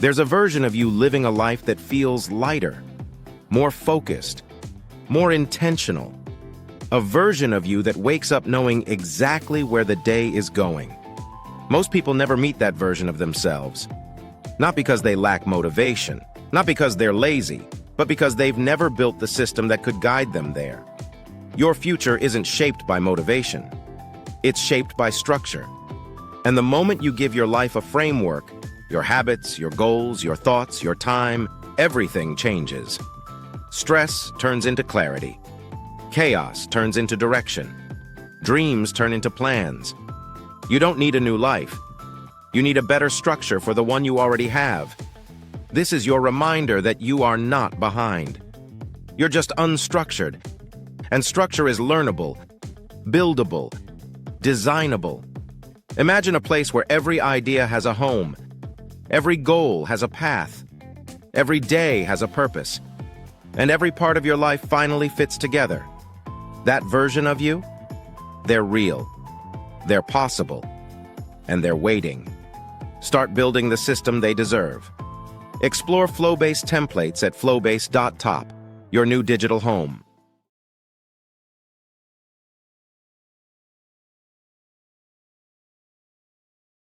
There's a version of you living a life that feels lighter, more focused, more intentional. A version of you that wakes up knowing exactly where the day is going. Most people never meet that version of themselves. Not because they lack motivation, not because they're lazy, but because they've never built the system that could guide them there. Your future isn't shaped by motivation. It's shaped by structure. And the moment you give your life a framework, your habits, your goals, your thoughts, your time, everything changes. Stress turns into clarity. Chaos turns into direction. Dreams turn into plans. You don't need a new life. You need a better structure for the one you already have. This is your reminder that you are not behind. You're just unstructured. And structure is learnable, buildable, designable. Imagine a place where every idea has a home. Every goal has a path. Every day has a purpose. And every part of your life finally fits together. That version of you, they're real, they're possible, and they're waiting. Start building the system they deserve. Explore Flowbase templates at flowbase.top, your new digital home.